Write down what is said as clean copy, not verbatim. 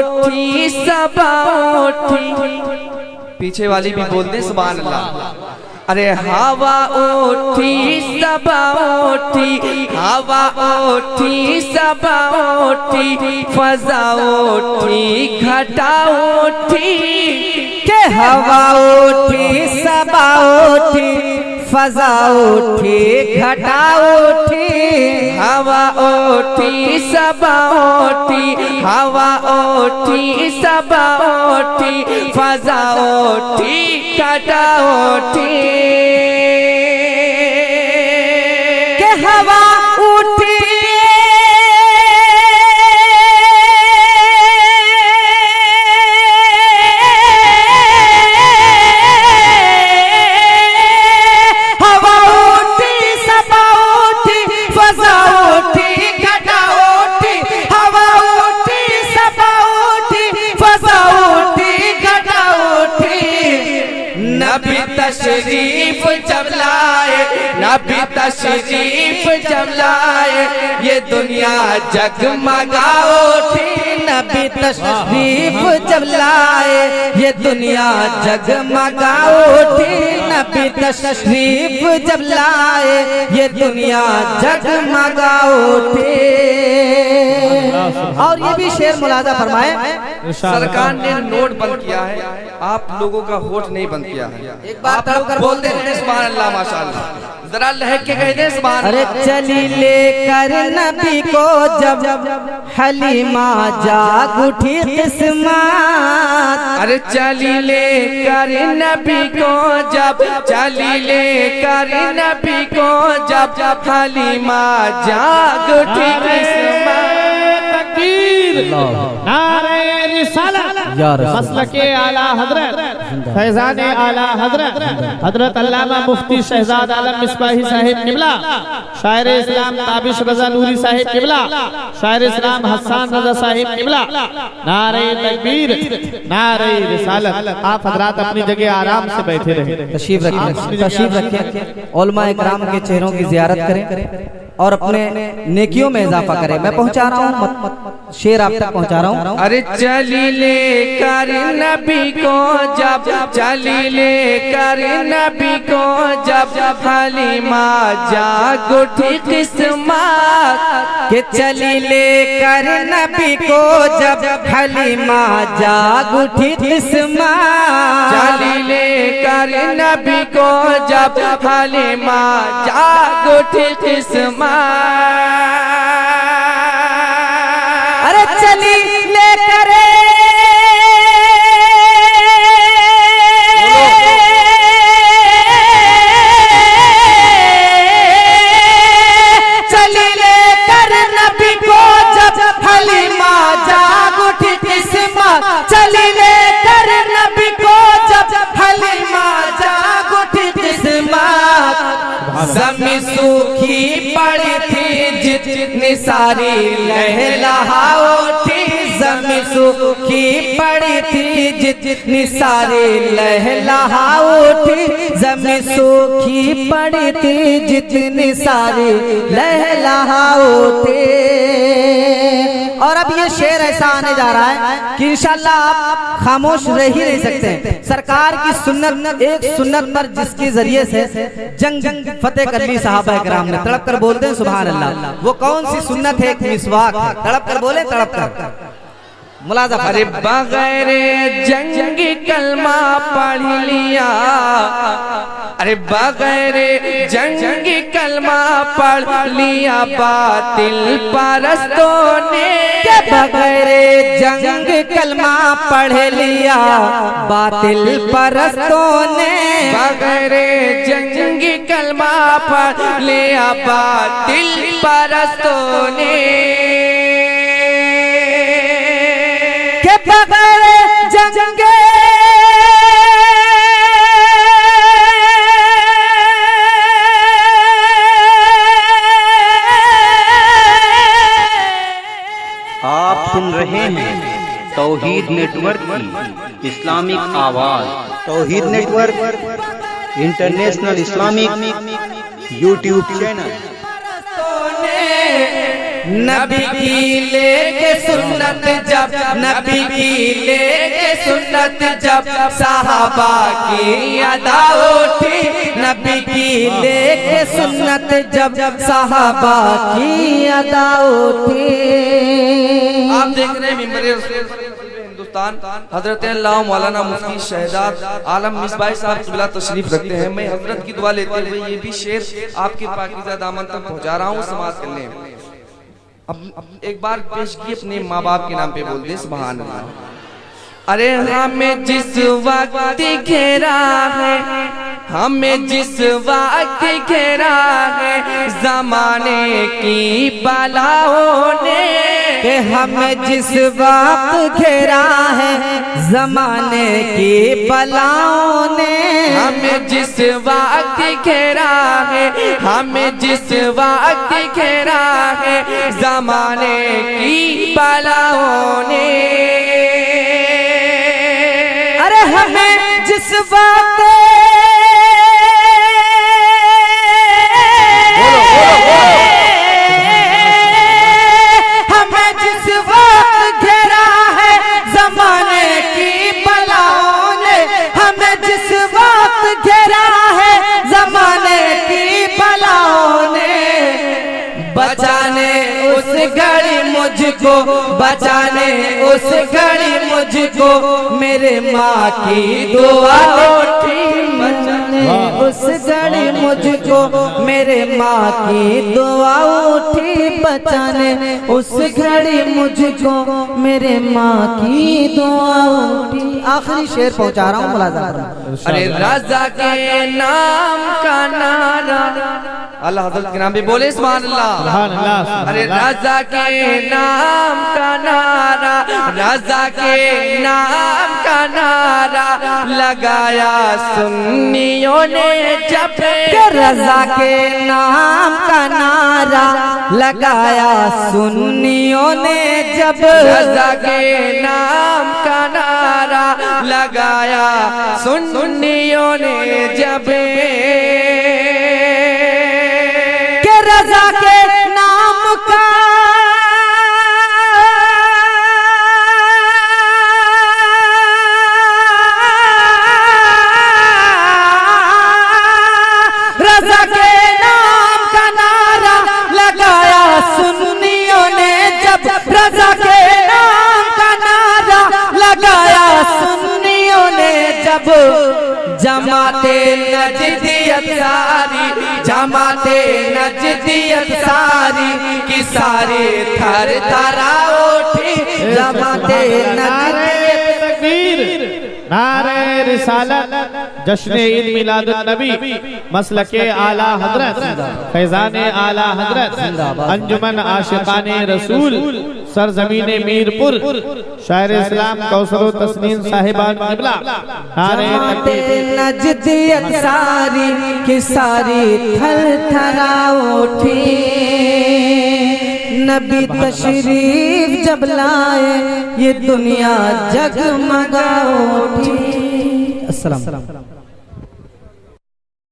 उठी सबा उठी, पीछे वाली भी बोल दे सुभान अल्लाह। अरे हवा उठी सबा उठी, हवा उठी सबा उठी, फजा उठी घटा उठी, के हवा उठी सबा उठी, फजा उठी घटा उठी, हवा उठी सबा उठी, हवा उठी सबा उठी, फजा उठी घटा उठी, के हवा उठी तशरीफ जब लाए, नबी तशरीफ जब लाए, ये दुनिया जगमगा उठी, नबी तशरीफ जब लाए, ये दुनिया जगमगा उठी, नबी तशरीफ जब लाए, ये दुनिया जगमगा उठी। और ये भी शेर मुलाजा फरमाए, सरकार ने नोट बंद किया है, आप लोगों का होठ नहीं बंद किया है। एक बार तड़प कर बोल दे सुभान अल्लाह माशाअल्लाह, जरा लहक के कह दे सुभान। अरे चली लेकर नबी को जब हलीमा जाग उठी किस्मत, अरे चली लेकर नबी को जब, चली लेकर नबी को जब, हलीमा जाग उठी किस्मत। नारे रिसालत मसलके आला हजरत फैजान आला हजरत हजरत अल्लामा मुफ्ती शहजाद आलम मिसबाही साहिब किबला, शायर इस्लाम ताबिश रजा नूरी साहिब किबला, शायर इस्लाम हसन रजा साहिब किबला। नारे तकबीर, नारे रिसालत। आप हजरात अपनी जगह आराम से बैठे रहे, तशरीफ रखिए, तशरीफ रखिए, उलमा इकराम के चेहरों की जियारत करें और अपने नेकियों में इजाफा करें। मैं पहुंचा रहा हूँ, शेर आप तक पहुंचा रहा हूँ। अरे चली लेकर नबी को जब, चली लेकर नबी को जब, हलीमा जाग उठी किस्मत, के चली लेकर नबी को जब, हलीमा जाग उठी किस्मत, चली लेकर नबी को जब, हलीमा जाग उठी किस्मत। अरे चली लेकर चली लेकर नबी को जब, हलीमा जाग उठी किस्मत, चली लेकर नबी को जब, हलीमा जाग उठी किस्मत। ज़मीं सूखी पड़ी थी जितनी सारी लहलहा उठी, ज़मीं सूखी पड़ी थी जितनी सारी लहलहा उठी, ज़मीं सूखी पड़ी थी जितनी सारी लहलहा उठी। और अब ये शेर ऐसा आने जा रहा है कि इंशाअल्लाह आप खामोश रह ही नहीं सकते। सरकार की सुन्नत, एक सुन्नत पर जिसके जरिए से जंग फतेह कर ली सहाबा किराम ने, तड़प कर बोलते हैं सुभान अल्लाह। वो कौन सी सुन्नत है? एक मिसवाक है। तड़प कर बोले, तड़प कर मुलाजा। अरे बगैर जंग कलमा पढ़ लिया, अरे बगैर जंग कलमा पढ़ लिया बातिल परस्तों ने, बगैर जंग कलमा पढ़ लिया बातिल परस्तों ने, बगैर जंग कलमा पढ़ लिया बातिल परस्तों ने, के बगैर जंग आप सुन रहे हैं तौहीद नेटवर्क की इस्लामिक आवाज। Tauheed network international Islamic YouTube channel. नबी की लेके सुन्नत जब, नबी की लेके सुन्नत जब सहाबा की अदा उठी, नबी की लेके सुन्नत जब सहाबा की अदा उठी। आप देख रहे हैं मिंबर हिंदुस्तान हजरत अल्लाह मौलाना मुफ्ती शहजाद आलम मिसबाह साहब क़िबला तशरीफ रखते हैं। मैं हजरत की दुआ लेते हुए ये भी शेर आपके पाकीज़ा दामन तक पहुंचा रहा हूँ समाज करने। अब एक बार पेश की अपने माँ बाप के नाम पे बोल दे सुभान अल्लाह। अरे हमें जिस वक्त घेरा है, हमें जिस वक्त घेरा है ज़माने की बलाओं ने, कि हमें जिस वक्त घेरा है ज़माने की बलाओं ने, हमें जिस वक्त घेरा है, हमें जिस वक्त घेरा है ज़माने की बलाओं ने। अरे हमें जिस वक्त बचाने उस घड़ी मुझको, बचाने उस घड़ी मुझको मेरे माँ की दुआ उठी, बचाने उस घड़ी मुझको मेरे माँ की दुआ उठी, बचाने उस घड़ी मुझको मेरे माँ की दुआ उठी। आखिरी शेर पहुँचा रहा हूँ मुलाज़ा। अरे रज़ा के नाम का नारा, अल्लाह हज़रत के नाम पे बोले सुभान अल्लाह। अरे रज़ा के नाम का नारा, रज़ा के नाम का नारा लगाया सुन्नियों ने जब, रज़ा के नाम का नारा लगाया सुन्नियों ने जब, रज़ा के नाम का नारा लगाया सुन्नियों ने जब, रज़ा के नाम का रज़ा के नाम का नारा लगाया सुन्नियों ने जब, रज़ा के नाम का नारा लगाया सुन्नियों ने जब, जमाते नजदियत सारी, जमाते नजदियत सारी की सारी थर थरा उठी, जमाते नजदियत तकबीर, नारे रिसालत, जश्न ईद मिलादुन नबी, मसलके आला हजरत, फैज़ाने आला हजरत, अंजुमन आशिकाने रसूल, सरजमीने मीरपुर, शायर इस्लाम कौसर तस्नीम साहिबान क़िबला, जमाते नजदियत सारी की सारी थर थरा उठी, नबी तशरीफ जब लाए ये दुनिया जगमगा उठी। अस्सलाम।